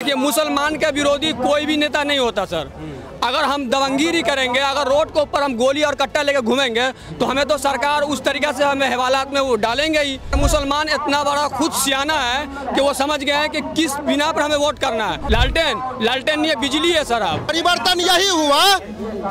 देखिए, मुसलमान के विरोधी कोई भी नेता नहीं होता सर। अगर हम दबंगगिरी करेंगे, अगर रोड के ऊपर हम गोली और कट्टा लेकर घूमेंगे तो हमें तो सरकार उस तरीक़ा से हमें हवालात में वो डालेंगे ही। मुसलमान इतना बड़ा खुद सियाना है कि वो समझ गए हैं कि किस बिना पर हमें वोट करना है। लालटेन ये बिजली है सर। आप परिवर्तन यही हुआ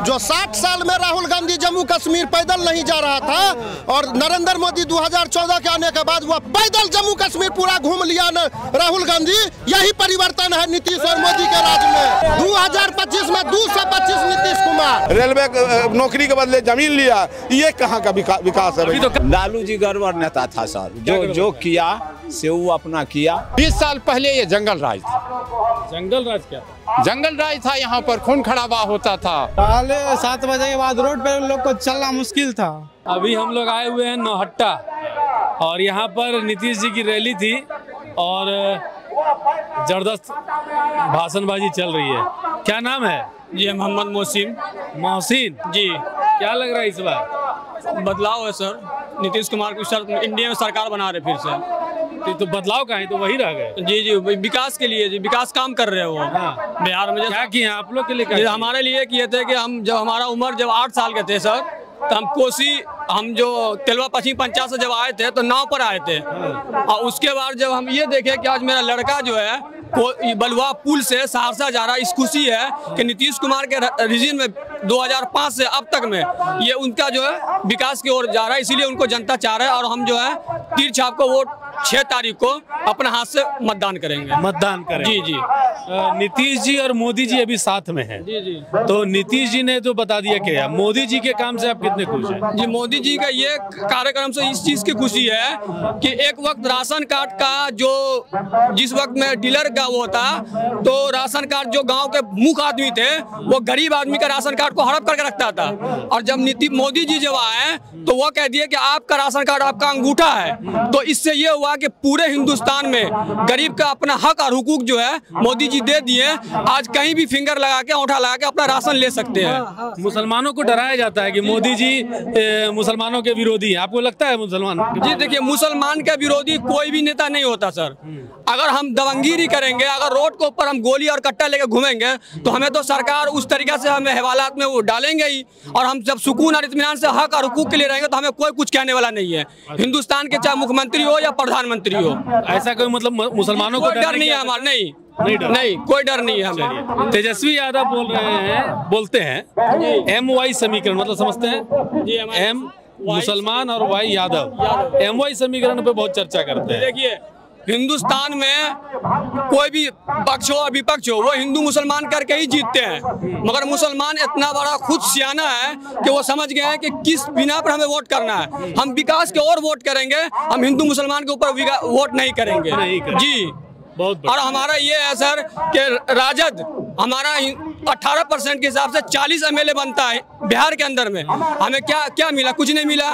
जो 60 साल में राहुल गांधी जम्मू कश्मीर पैदल नहीं जा रहा था और नरेंद्र मोदी 2014 के आने के बाद वह पैदल जम्मू कश्मीर पूरा घूम लिया राहुल गांधी। यही परिवर्तन है नीतीश और मोदी के राज में। 2025 में 225 नीतीश कुमार। रेलवे नौकरी के बदले जमीन लिया, ये कहाँ का विकास है? लालू जी गड़बड़ नेता था सर, जो किया से वो अपना किया। 20 साल पहले ये जंगल राज था। जंगल राज क्या था? जंगल राज था, यहाँ पर खून खराबा होता था। पहले 7 बजे के बाद रोड पर लोग को चलना मुश्किल था। अभी हम लोग आए हुए हैं नौहट्टा और यहाँ पर नीतीश जी की रैली थी और जबरदस्त भाषणबाजी चल रही है। क्या नाम है? जी मोहम्मद मोहसिन जी। क्या लग रहा है इस बार? बदलाव है सर। नीतीश कुमार को इंडिया में सरकार बना रहे फिर से। तो बदलाव का है तो वही रह गए। जी, विकास के लिए जी, विकास काम कर रहे हैं वो। हाँ। बिहार में क्या किए आप लोग के लिए? हमारे लिए किए थे कि हम जब हमारा उम्र जब 8 साल के थे सर, तो हम कोसी, हम जो तेलवा पश्चिम पंचायत से जब आए थे तो नाव पर आए थे। और उसके बाद जब हम ये देखे कि आज मेरा लड़का जो है बलुआ पुल से सहरसा जा रहा है, इस खुशी है कि नीतीश कुमार के रिजीम में 2005 से अब तक में ये उनका जो है विकास की ओर जा रहा है, इसीलिए उनको जनता चाह रहा है। और हम जो है तीर छाप को वोट 6 तारीख को अपने हाथ से मतदान करेंगे। जी जी। नीतीश जी और मोदी जी अभी साथ में हैं। जी जी। तो नीतीश जी ने तो बता दिया क्या, मोदी जी के काम से आप कितने खुश हैं? जी, मोदी जी का ये कार्यक्रम से इस चीज की खुशी है कि एक वक्त राशन कार्ड का जो जिस वक्त में डीलर का वो था, तो राशन कार्ड जो गांव के मुख्य आदमी थे वो गरीब आदमी का राशन कार्ड को हड़प करके रखता था। और जब मोदी जी जब आए तो वो कह दिए कि आपका राशन कार्ड आपका अंगूठा है। तो इससे ये हुआ कि पूरे हिंदुस्तान में गरीब का अपना हक और हुकूक जो है मोदी जी दे दिए। आज कहीं भी फिंगर लगा के, अंगूठा लगा के अपना राशन ले सकते हैं। मुसलमानों को डराया जाता है कि मोदी जी मुसलमानों के विरोधी हैं। आपको लगता है मुसलमान? जी देखिए, मुसलमान के विरोधी कोई भी नेता नहीं होता सर। अगर हम दबंगगिरी करेंगे, अगर रोड के ऊपर हम गोली और कट्टा लेकर घूमेंगे तो हमें तो सरकार उस तरीक़ा से हमें हवालात में वो डालेंगे ही। और हम जब सुकून और इत्मीनान से हक और हुकूक के लिए रहेंगे तो हमें कोई कुछ कहने वाला नहीं है। हिंदुस्तान के चाहे मुख्यमंत्री हो या प्रधानमंत्री हो, ऐसा कोई मतलब मुसलमानों को डर नहीं है हमारा। नहीं, कोई डर नहीं है हमें। तेजस्वी यादव बोलते हैं MY समीकरण, मतलब समझते हैं जी। M मुसलमान और Y यादव, MY समीकरण पे बहुत चर्चा करते हैं। देखिए, हिंदुस्तान में कोई भी पक्ष हो विपक्ष हो, वो हिंदू मुसलमान करके ही जीतते हैं। मगर मुसलमान इतना बड़ा खुद सियाना है कि वो समझ गए हैं कि किस बिना पर हमें वोट करना है। हम विकास के और वोट करेंगे, हम हिंदू मुसलमान के ऊपर वोट नहीं करेंगे। जी बहुत। और हमारा ये है सर कि राजद हमारा 18% के हिसाब से 40 MLA बनता है बिहार के अंदर में। हमें क्या मिला? कुछ नहीं मिला।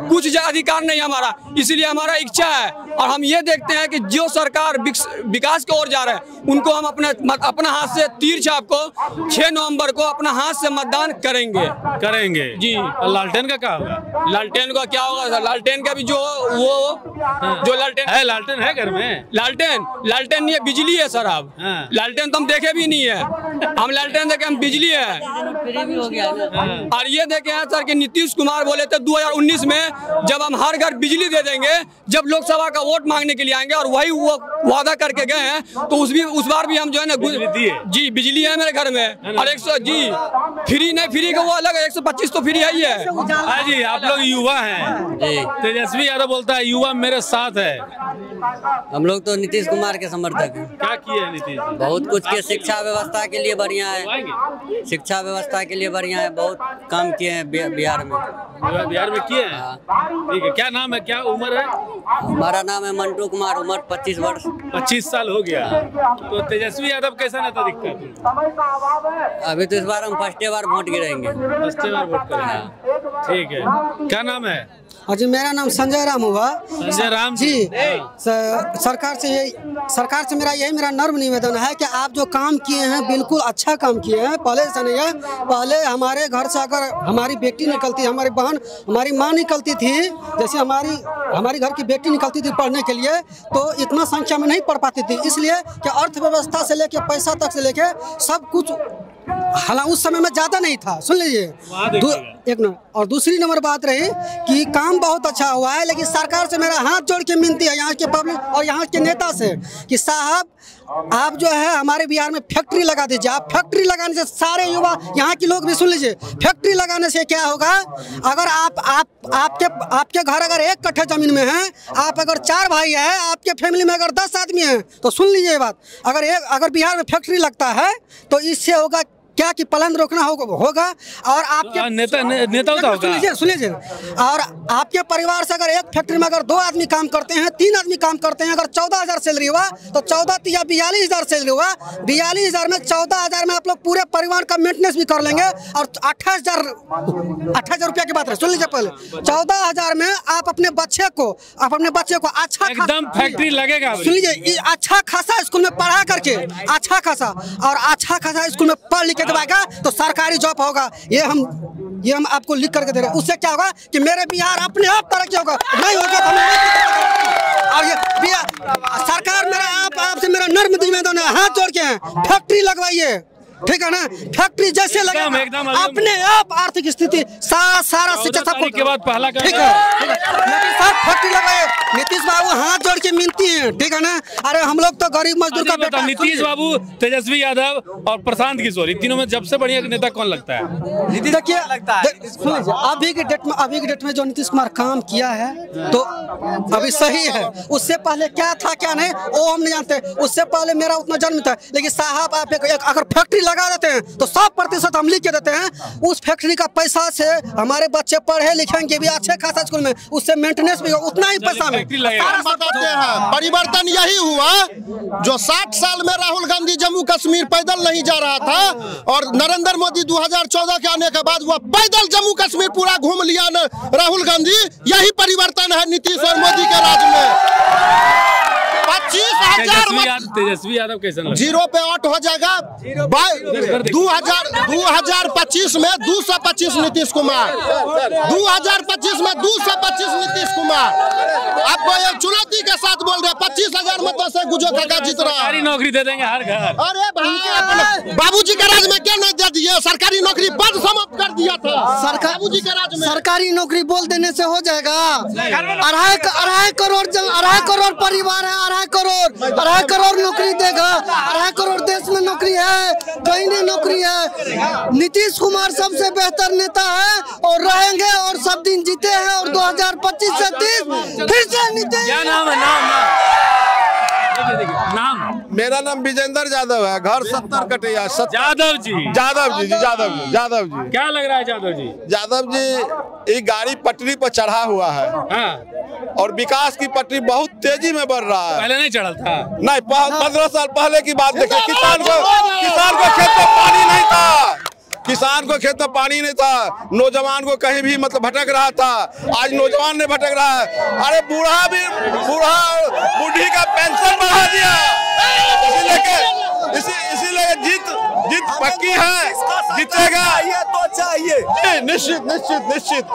कुछ अधिकार नहीं हमारा, इसीलिए हमारा इच्छा है। और हम ये देखते हैं कि जो सरकार विकास की ओर जा रहा है उनको हम अपना हाथ से तीर छाप को 6 नवंबर को अपना हाथ से मतदान करेंगे जी। लालटेन का क्या होगा? लालटेन का क्या होगा? लालटेन का भी जो लालटेन है घर में। लालटेन ये बिजली है सर। आप लालटेन तो हम देखे भी नहीं है। हम लालटेन देखे, हम बिजली है। और ये देखे हैं सर कि नीतीश कुमार बोले थे 2019 में जब हम हर घर बिजली दे देंगे, जब लोकसभा का वोट मांगने के लिए आएंगे, और वही वो वादा करके गए हैं। तो उस बार भी हम जो है ना जी बिजली है मेरे घर में। और 100 जी फ्री नहीं, फ्री का वो अलग है, 125 तो फ्री है ही है। जी आप लोग युवा हैं। तेजस्वी यादव बोलता है युवा मेरे साथ है। हम लोग तो नीतीश कुमार के समर्थक हैं। क्या किए हैं नीतीश? बहुत कुछ के शिक्षा व्यवस्था के लिए बढ़िया है। शिक्षा व्यवस्था के लिए बढ़िया है, बहुत काम किए हैं बिहार में किए हैं। ठीक है, क्या नाम है, क्या उम्र है? हमारा नाम है मंटू कुमार, उम्र 25 वर्ष। 25 साल हो गया। तो तेजस्वी यादव कैसा नेता दिखता है? अभी तो इस बार हम फर्स्ट बार वोट गिराएंगे। फर्स्ट बार वोट करेंगे। ठीक है, क्या नाम है? और जी मेरा नाम संजय राम हुआ। संजय राम जी सरकार से मेरा नर्म निवेदन है कि आप जो काम किए हैं बिल्कुल अच्छा काम किए हैं। पहले ऐसा नहीं है, पहले हमारे घर से अगर हमारी बेटी निकलती, हमारी बहन, हमारी माँ निकलती थी, जैसे हमारी घर की बेटी निकलती थी पढ़ने के लिए, तो इतना संख्या में नहीं पढ़ पाती थी, इसलिए कि अर्थव्यवस्था से लेके पैसा तक से लेके सब कुछ हालांकि उस समय में ज़्यादा नहीं था। सुन लीजिए एक नंबर। और दूसरी नंबर बात रही कि काम बहुत अच्छा हुआ है, लेकिन सरकार से मेरा हाथ जोड़ के विनती है यहाँ के पब्लिक और यहाँ के नेता से कि साहब आप जो है हमारे बिहार में फैक्ट्री लगा दीजिए। आप फैक्ट्री लगाने से सारे युवा यहाँ के लोग भी सुन लीजिए, फैक्ट्री लगाने से क्या होगा, अगर आपके घर अगर 1 कट्ठा जमीन में है, आप अगर 4 भाई है, आपके फैमिली में अगर 10 आदमी हैं, तो सुन लीजिए बात, अगर बिहार में फैक्ट्री लगता है तो इससे होगा क्या कि पलायन रोकना होगा और आपके नेता होगा। सुन लीजिए और आपके परिवार से अगर एक फैक्ट्री में अगर 2 आदमी काम करते हैं, 3 आदमी काम करते हैं, अगर 14,000 सैलरी हुआ तो 14 या 42,000 सैलरी हुआ, 42,000 में 14,000 में आप लोग पूरे परिवार का मेंटेनेंस भी कर लेंगे और 28,000 रुपया की बात है। सुन लीजिए पहले 14,000 में आप अपने बच्चे को अच्छा एकदम फैक्ट्री लगेगा। सुन लीजिए अच्छा खासा स्कूल में पढ़ा करके अच्छा खासा स्कूल में पढ़ लिख के दबाएगा तो सरकारी जॉब होगा। ये हम आपको लिख करके दे रहे हैं। उससे क्या होगा कि मेरे बिहार अपने आप तरक्की होगा, नहीं होगा तो और ये सरकार आपसे मेरा नर्म निवेदन है, हाथ जोड़ के हैं, फैक्ट्री लगवाइए, ठीक है ना। फैक्ट्री जैसे लगे अपने आप आर्थिक स्थिति सारा शिक्षा सब के बाद पहला ठीक है, लेकिन सब फैक्ट्री लगाए। नीतीश बाबू हाथ जोड़ के मिलती हैं, ठीक है ना। अरे हम लोग तो गरीब मजदूर का बेटा। नीतीश बाबू, तेजस्वी यादव और प्रशांत किशोर, तीनों में सबसे बढ़िया नेता कौन लगता है? देखिए अभी की डेट में जो नीतीश कुमार काम किया है तो अभी सही है। उससे पहले क्या था क्या नहीं वो हम नहीं जानते। उससे पहले मेरा उतना जन्म था, लेकिन साहब आप अगर फैक्ट्री लगा देते हैं तो 100% हम लिख के देते हैं। उस फैक्ट्री का पैसा से हमारे बच्चे पढ़े लिखेंगे भी अच्छे खासा स्कूल में, उससे मेंटेनेंस भी उतना ही पैसा में। बताते हैं परिवर्तन यही हुआ जो 60 साल में राहुल गांधी जम्मू कश्मीर पैदल नहीं जा रहा था और नरेंद्र मोदी 2014 के आने के बाद वह पैदल जम्मू कश्मीर पूरा घूम लिया राहुल गांधी। यही परिवर्तन है नीतीश और मोदी के राज में। 25,000 तेजस्वी यादव कैसे 0 पे 8 हो जाएगा। 2025 में 225 नीतीश कुमार, 2025 में 225 नीतीश कुमार। आपको एक चुनौती के साथ बोल रहे 25,000 मतों से गुजो काका जीत रहा है। सरकारी नौकरी दे देंगे हर घर। अरे भाई बाबूजी के राज में क्या नहीं दे दिए? सरकारी नौकरी बंद समाप्त कर दिया था बाबूजी के राज में। सरकारी नौकरी बोल देने से हो जाएगा? 2.5 करोड़ परिवार है, 2.5 करोड़ नौकरी देगा। 2.5 करोड़ देश में नौकरी है, कहीं नहीं नौकरी है। नीतीश कुमार सबसे बेहतर नेता है और रहेंगे और सब दिन जीते हैं और 2025 से 30 फिर से नीतीश। क्या नाम है? नाम मेरा नाम विजेंद्र यादव है, घर 70 कटिया। यादव जी। क्या लग रहा है यादव जी? ये गाड़ी पटरी पर चढ़ा हुआ है। हाँ। और विकास की पटरी बहुत तेजी में बढ़ रहा है। पहले नहीं चढ़ा था? नहीं, 15 साल पहले की बात देखिए। किसान को खेत में पानी नहीं था, किसान को खेत में पानी नहीं था, नौजवान को कहीं भी मतलब भटक रहा था। आज नौजवान ने भटक रहा है। अरे बूढ़ी का पेंशन बढ़ा दिया। इसीलिए जीत पक्की है, जीतेगा ये तो चाहिए। निश्चित।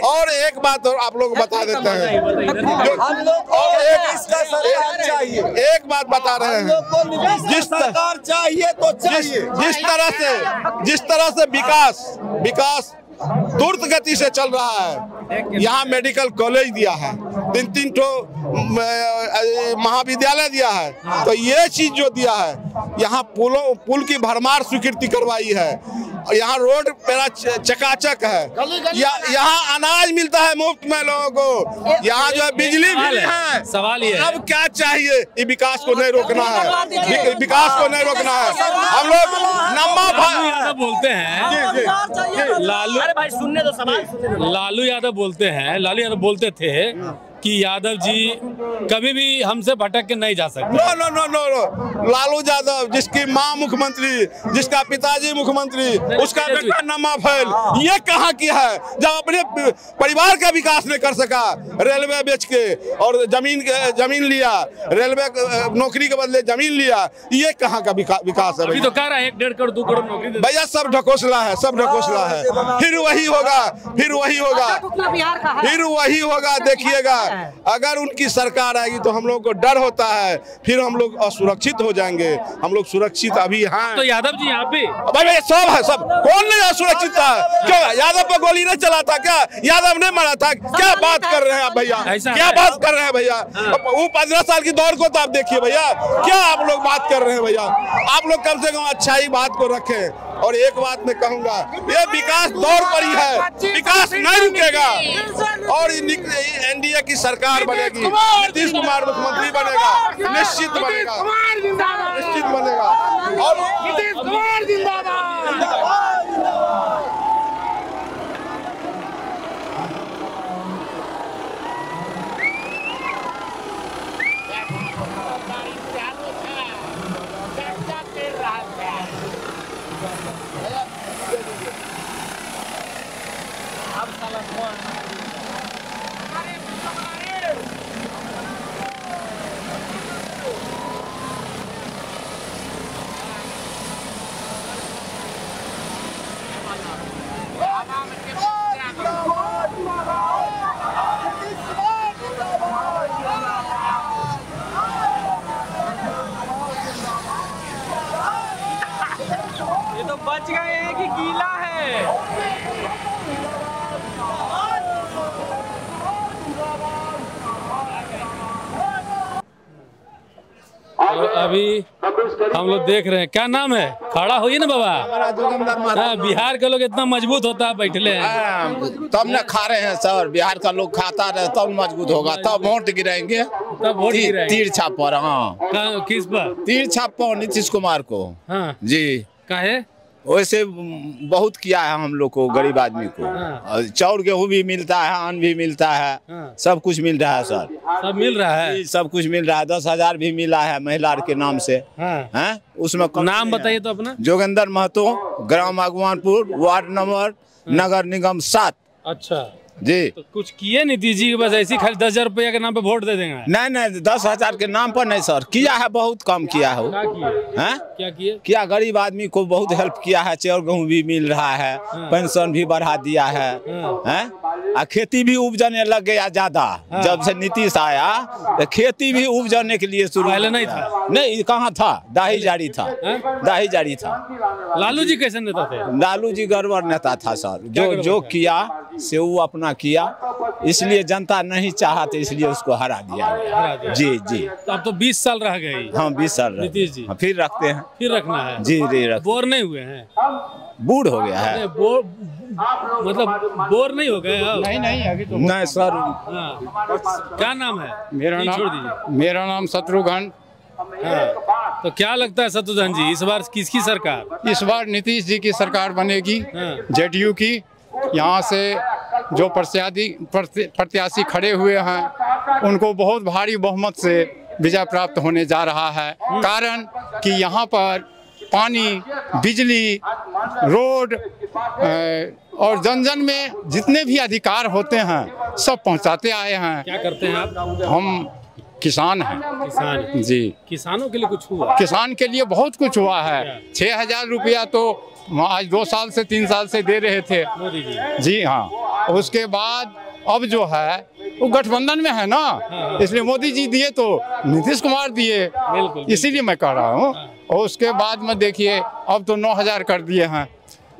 और एक बात और आप लोग बता देते हैं, एक बात बता रहे हैं, जिस सरकार चाहिए तो जिस तरह से विकास द्रुत गति से चल रहा है। यहाँ मेडिकल कॉलेज दिया है, 3 महाविद्यालय दिया है। तो ये चीज जो दिया है, यहाँ पुल की भरमार स्वीकृति करवाई है, यहाँ रोड पेरा चकाचक है, यहाँ अनाज मिलता है मुफ्त में लोगों को, यहाँ जो है बिजली भी है। सवाल ये है, अब क्या चाहिए? ये विकास को नहीं रोकना है, विकास को नहीं रोकना है। हम लोग लालू यादव बोलते हैं, लालू यादव बोलते थे कि यादव जी कभी भी हमसे भटक के नहीं जा सकते। No no no no no, Lalu Yadav जिसकी माँ मुख्यमंत्री, जिसका पिताजी मुख्यमंत्री, उसका बेटा नमा फैल, ये कहाँ किया है? जब अपने परिवार का विकास नहीं कर सका, रेलवे बेच के और जमीन लिया, रेलवे नौकरी के बदले जमीन लिया, ये कहाँ का विकास है? अभी तो कह रहा है 1-1.5 करोड़ 2 करोड़ नौकरी भैया, सब ढकोसला है, सब ढकोसला है। फिर वही होगा, फिर वही होगा, फिर वही होगा। देखिएगा, अगर उनकी सरकार आएगी तो हम लोग को डर होता है, फिर हम लोग असुरक्षित हो जाएंगे। हम लोग सुरक्षित अभी हैं। तो यादव जी यहाँ पे भाई सब है, सब। कौन नहीं असुरक्षित था? क्यों यादव पर गोली नहीं चला था? क्या यादव ने मारा था? क्या बात कर रहे हैं आप भैया? क्या बात कर रहे हैं भैया? वो 15 साल की दौड़ को तो आप देखिए भैया, क्या आप लोग बात कर रहे हैं भैया? आप लोग कम से कम अच्छाई बात को रखें। और एक बात मैं कहूंगा, ये विकास दौर पर ही है, विकास नहीं रुकेगा। और एनडीए की सरकार बनेगी, नीतीश कुमार मुख्यमंत्री बनेगा, निश्चित बनेगा, निश्चित बनेगा। और नीतीश कुमार जिंदाबाद। ये तो बच गए हैं कि गीला है? तो अभी हम लोग देख रहे हैं, क्या नाम है? खड़ा होइए ना बाबा। हाँ, बिहार के लोग इतना मजबूत होता है, बैठले हैं तब न खा रहे हैं सर। बिहार का लोग खाता रहे तब मजबूत होगा, तब वोट गिराएंगे, तब वोट गिराएंगे। तीर छाप पर। हाँ, किस पर? तीर छाप पर नीतीश कुमार को। हाँ जी, काहे? वैसे बहुत किया है हम लोग को, गरीब आदमी को। हाँ। चाउर गेहूँ भी मिलता है, अन्न भी मिलता है। हाँ। सब कुछ मिल रहा है सर, सब मिल रहा है, सब कुछ मिल रहा है। 10,000 भी मिला है महिला के नाम से। हाँ। हैं? उसमें नाम बताइए तो अपना। जोगेंद्र महतो, ग्राम अगवानपुर, वार्ड नंबर, नगर निगम 7। अच्छा जी। तो कुछ किए नीतीश जी बस ऐसी खाली 10,000 रुपया के नाम पे वोट दे देंगे? नहीं नहीं, 10,000 के नाम पर नहीं सर, किया है, बहुत कम किया है। क्या किए? हैं? क्या किए? क्या गरीब आदमी को बहुत हेल्प किया है। चाउर गेहूँ भी मिल रहा है, पेंशन भी बढ़ा दिया है। हैं? खेती भी उपजाने लग गया ज्यादा। जब से नीतीश आया तो खेती भी उपजाने के लिए शुरू। पहले नहीं था? नहीं, कहाँ था, दाही जारी था, दाही जारी था। लालू जी कैसे नेता थे? लालू जी गड़बड़ नेता था सर। जो किया से वो अपना किया, इसलिए जनता नहीं चाहते, इसलिए उसको हरा दिया गया। जी जी। तो अब तो 20 साल रह गए। हाँ, 20 साल नीतीश जी। हाँ, फिर रखते हैं, फिर रखना है। जी जी रख। बोर नहीं हुए हैं? बूढ़ हो गया है। मतलब बोर नहीं हो गए? नहीं अभी तो नहीं सर। हाँ। क्या नाम है? मेरा नाम शत्रुघ्न। हाँ। तो क्या लगता है शत्रुघ्न जी, इस बार किसकी सरकार? इस बार नीतीश जी की सरकार बनेगी, हाँ। जेडीयू की। यहाँ से जो प्रत्याशी खड़े हुए हैं उनको बहुत भारी बहुमत से विजय प्राप्त होने जा रहा है। कारण कि यहाँ पर पानी, बिजली, रोड और जन में जितने भी अधिकार होते हैं सब पहुँचाते आए हैं। क्या करते हैं आप? हम किसान हैं। किसान जी। किसानों के लिए कुछ हुआ? किसान के लिए बहुत कुछ हुआ है। 6,000 रुपया तो आज 2 साल से 3 साल से दे रहे थे मोदी जी। जी हाँ। उसके बाद अब जो है वो गठबंधन में है ना, इसलिए मोदी जी दिए तो नीतीश कुमार दिए, इसीलिए मैं कह रहा हूँ। और उसके बाद में देखिए अब तो 9,000 कर दिए हैं।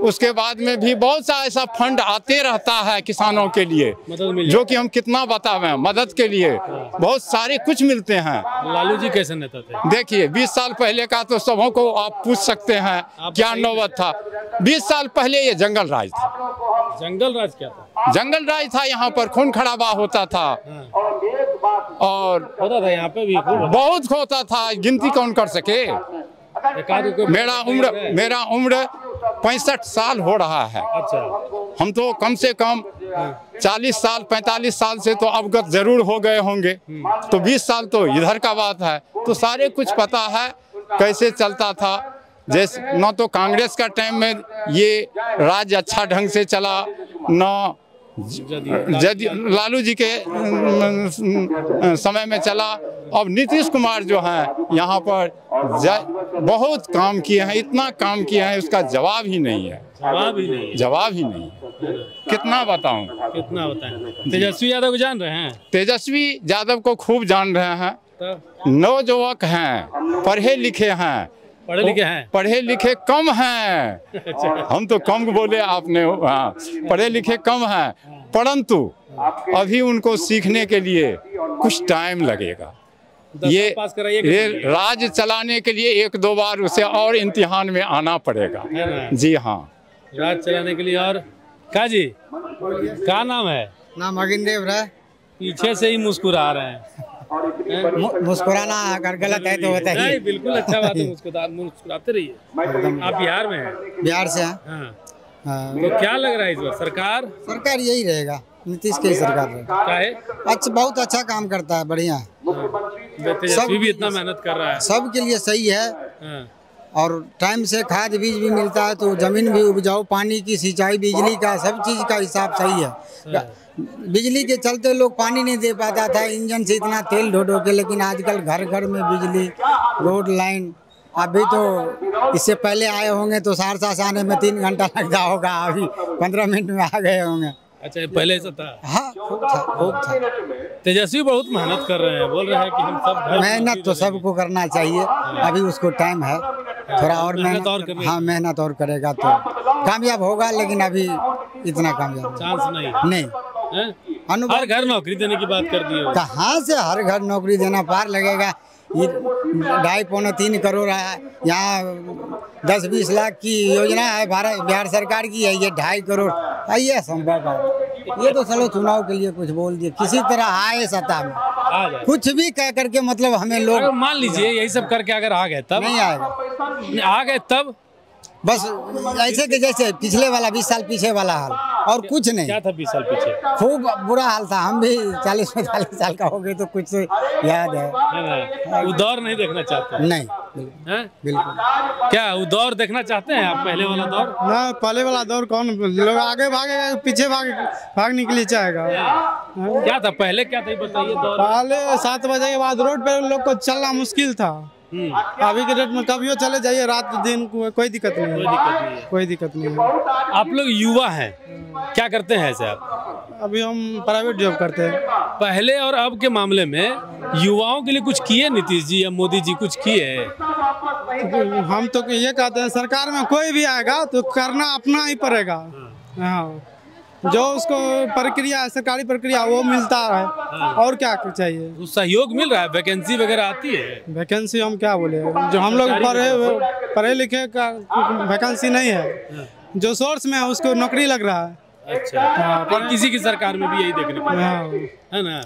उसके बाद में भी बहुत सा ऐसा फंड आते रहता है किसानों के लिए, जो कि हम कितना बतावें। मदद के लिए बहुत सारे कुछ मिलते हैं। लालू जी कैसे नेता थे? देखिए 20 साल पहले का तो सबों को आप पूछ सकते हैं क्या नौबत था। 20 साल पहले ये जंगल राज था। जंगल राज क्या था? जंगल राज था। यहाँ पर खून खराबा होता था और होता था यहाँ पे भी बहुत होता था, गिनती कौन कर सके। मेरा उम्र 65 साल हो रहा है। अच्छा। हम तो कम से कम 40 साल 45 साल से तो अवगत जरूर हो गए होंगे, तो 20 साल तो इधर का बात है, तो सारे कुछ पता है कैसे चलता था। जैसे न तो कांग्रेस का टाइम में ये राज्य अच्छा ढंग से चला, न लालू जी के समय में चला। अब नीतीश कुमार जो हैं यहाँ पर बहुत काम किए हैं, इतना काम किए हैं उसका जवाब ही नहीं है। जवाब ही नहीं कितना बताऊं, कितना बताएं। तेजस्वी यादव को जान रहे हैं? तेजस्वी यादव को खूब जान रहे हैं, नौजुवक हैं, पढ़े लिखे हैं। पढ़े लिखे कम हैं। हम तो कम बोले आपने, हाँ पढ़े लिखे कम हैं, परंतु अभी उनको सीखने के लिए कुछ टाइम लगेगा। ये राज्य चलाने के लिए 1-2 बार उसे और इम्तिहान में आना पड़ेगा। जी हाँ, राज्य चलाने के लिए। और का जी क्या नाम है? नाम अगिनदेव है। पीछे से ही मुस्कुरा रहे हैं। मुस्कुराना अगर गलत है तो होता है। नहीं, बिल्कुल अच्छा बात है, मुस्कुराते रहिए। आप बिहार में हैं? बिहार से हैं। हाँ। तो क्या लग रहा है इस बार सरकार यही रहेगा, नीतीश की सरकार रहेगा। अच्छा, बहुत अच्छा काम करता है, बढ़िया। तेजस्वी भी इतना मेहनत कर रहा है, सबके लिए सही है। और टाइम से खाद बीज भी मिलता है, तो जमीन भी उपजाऊ, पानी की सिंचाई, बिजली का सब चीज का हिसाब सही है। बिजली के चलते लोग पानी नहीं दे पाता था, इंजन से इतना तेल ढो के, लेकिन आजकल घर घर में बिजली, रोड लाइन। अभी तो इससे पहले आए होंगे तो सहरसा से आने में 3 घंटा लगता होगा, अभी 15 मिनट में आ गए होंगे। अच्छा, पहले ऐसा था? हाँ, खूब था। तेजस्वी बहुत मेहनत कर रहे हैं, बोल रहे हैं कि हम सब मेहनत तो सबको करना चाहिए, अभी उसको टाइम है, थोड़ा और मेहनत और करना। हाँ, मेहनत और करेगा तो कामयाब होगा, लेकिन अभी इतना कामयाब चांस नहीं। हर घर नौकरी देने की बात कर दी है। कहाँ से हर घर नौकरी देना, पार लगेगा। ये 2.5-3 करोड़ है, यहाँ 10-20 लाख की योजना है, बिहार सरकार की है, ये 2.5 करोड़। ये संभव है? ये तो चलो चुनाव के लिए कुछ बोल दिए, किसी तरह आए सत्ता में, कुछ भी कह करके मतलब हमें लोग। मान लीजिए यही सब करके अगर आ गए तब? नहीं आएगा। आ गए तब बस ऐसे के जैसे पिछले वाला 20 साल पीछे वाला हाल, और कुछ नहीं। क्या था 20 साल पीछे? खूब बुरा हाल था। हम भी 40-45 साल का हो गए तो कुछ याद है। वो दौर नहीं देखना चाहते? नहीं, बिल्कुल। क्या वो दौर देखना चाहते हैं आप, पहले वाला दौर? ना, पहले वाला दौर कौन लोग आगे भागेगा, पीछे भागने के लिए चाहेगा। क्या था पहले, क्या था बताइए दौर? पहले 7 बजे के बाद रोड पे लोग को चलना मुश्किल था। अभी के डेट में कभी चले जाइए, रात दिन कोई दिक्कत नहीं है। कोई दिक्कत नहीं है। आप लोग युवा हैं, क्या करते हैं ऐसे आप? अभी हम प्राइवेट जॉब करते हैं। पहले और अब के मामले में युवाओं के लिए कुछ किए नीतीश जी या मोदी जी, कुछ किए? हम तो ये कहते हैं, सरकार में कोई भी आएगा तो करना अपना ही पड़ेगा। हाँ, जो उसको प्रक्रिया है, सरकारी प्रक्रिया, वो मिलता है। और क्या चाहिए? सहयोग मिल रहा है, वैकेंसी वगैरह आती है? वैकेंसी हम क्या बोले, जो हम लोग पढ़े लिखे का वैकेंसी नहीं है, जो सोर्स में है उसको नौकरी लग रहा है। अच्छा, पर किसी की सरकार में भी यही देखने को है ना।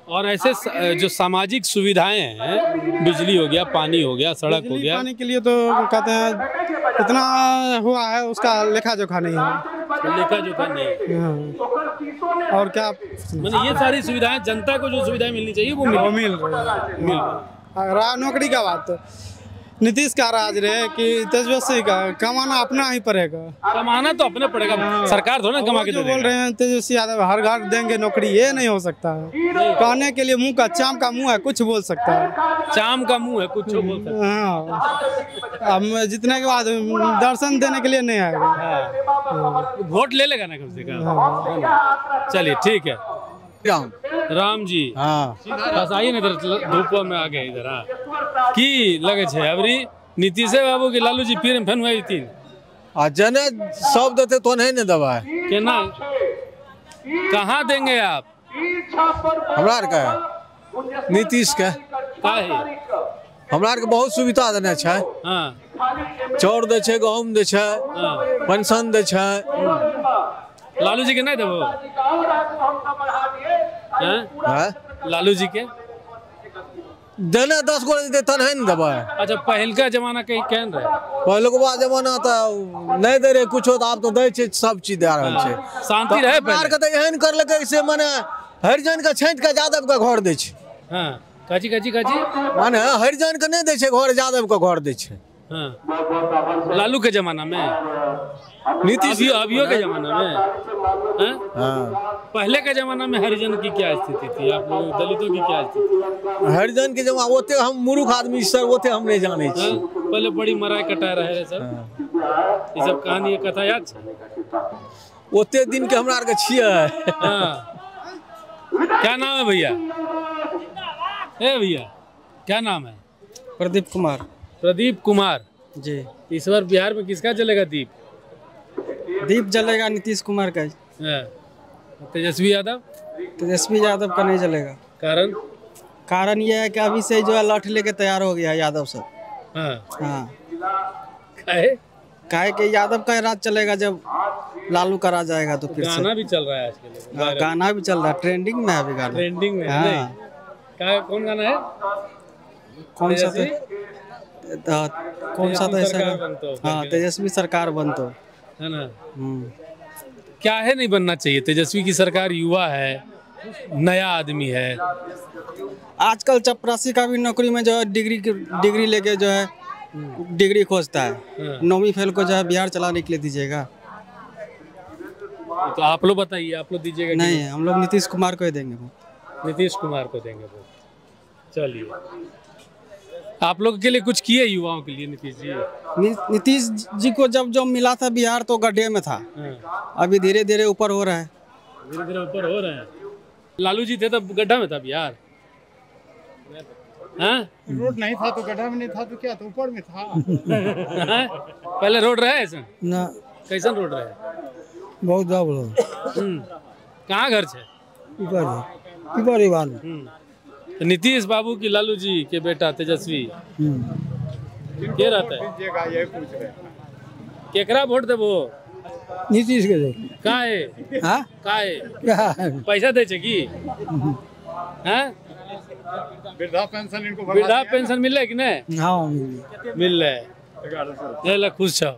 और ऐसे जो सामाजिक सुविधाएं हैं, बिजली हो गया, पानी हो गया, सड़क हो गया। पानी के लिए तो कहते हैं इतना हुआ है, उसका लेखा जोखा नहीं है। लेखा जोखा नहीं। और क्या मतलब ये सारी सुविधाएं, जनता को जो सुविधाएं मिलनी चाहिए वो मिल रही है। नौकरी का बात नीतीश का राज रहे कि तेजस्वी का कमाना अपना ही पड़ेगा। कमाना तो अपने पड़ेगा, सरकार थोड़ा कमा के दे देगा। बोल रहे हैं तेजस्वी यादव हर घर देंगे नौकरी, ये नहीं हो सकता है। कहने के लिए मुंह का चाम का मुंह है, कुछ बोल सकता है। चाम का मुंह है, कुछ बोल सकता है। हाँ, अब जितने के बाद दर्शन देने के लिए नहीं आएगा। वोट ले लेगा ना कम से कम। चलिए ठीक है। राम जी, हाँ बस आइए ना इधर, धूप में आ गए इधर। हाँ, की लगे छे अबरी नीतीश बाबू की लालू जी फिर फेन हुए तीन जने सब देते तो नहीं ने दवा केना कहाँ देंगे आप? हमरा का नीतीश के हमरा के बहुत सुविधा देने छे। चाउर दे छे, गहूम दे छे, पेंशन दे छे। लालू जी के नहीं देबो? लालू जी के देने 10 गो देते तन है न दबा। अच्छा पहल का जमाना कहीं कहन रहे पहले के बाद जमाना तो नहीं दे रहे कुछ तो आप तो दे छे सब चीज दे रहल छे शांति रहे पहले के तो एहन कर लगे से माने हरिजन का छेंट का यादव का घर दे छे। हां काची माने हरिजन के नहीं दे छे घर यादव का घर दे छे। हां लालू के जमाना में नीतीश अभियो के जमाना में हाँ? पहले के जमाना में हरिजन की क्या स्थिति थी आप लोग दलितों की क्या स्थिति? हरिजन के जमाना ओते हम मूर्ख आदमी सर ओते हम नहीं जाने छी। पहले बड़ी मराई कटा रहे सर ये सब कहानी कथा याद छे ओते दिन के हमरा के छिए। हां क्या नाम है भैया? ए भैया क्या नाम है? प्रदीप कुमार। प्रदीप कुमार जी। इस बार बिहार में किसका चलेगा दीप? दीप जलेगा नीतीश कुमार का। तेजस्वी यादव? तेजस्वी यादव का नहीं जलेगा। कारण? कारण ये है कि अभी से जो है लौट लेके तैयार हो गया है यादव सब। हाँ। काहे कि यादव का राज चलेगा जब लालू का राज आएगा तो फिर गाना भी चल रहा है आजकल। गाना भी चल रहा है ट्रेंडिंग में है अभी गाना। ट्रेंडिंग में हाँ। कौन गाना है? कौन सा तो ऐसा हाँ तेजस्वी सरकार बनतो है ना। क्या है नहीं बनना चाहिए? तेजस्वी की सरकार युवा है नया आदमी है। आजकल चपरासी का भी नौकरी में जो है डिग्री लेके जो है डिग्री खोजता है। 9वीं फेल को जो है बिहार चलाने के लिए दीजिएगा। तो आप लोग बताइए आप लोग दीजिएगा? नहीं हम लोग नीतीश कुमार को ही देंगे। नीतीश कुमार को देंगे। चलिए आप लोग के लिए कुछ किए युवाओं के लिए नीतीश जी? नीतीश जी को जब मिला था बिहार तो गड्ढे में था। अभी धीरे धीरे ऊपर हो रहा है। धीरे धीरे ऊपर हो रहा है। लालू जी थे तब गड्ढा में था बिहार। रोड नहीं था तो गड्ढा में नहीं था तो क्या तो ऊपर में था। पहले रोड रहा है ऐसा ना? कैसा रोड रहा है? बहुत ज्यादा। कहाँ घर छे? तो नीतीश बाबू की लालू जी के बेटा तेजस्वी के रहता है? केकरा वोट देबो? नीतीश के दे। काहे? हाँ? काहे? पैसा दे छे की? हैं? वृद्धा पेंशन इनको वृद्धा पेंशन मिले कि नहीं? हाँ मिल रहा है। खुश छो।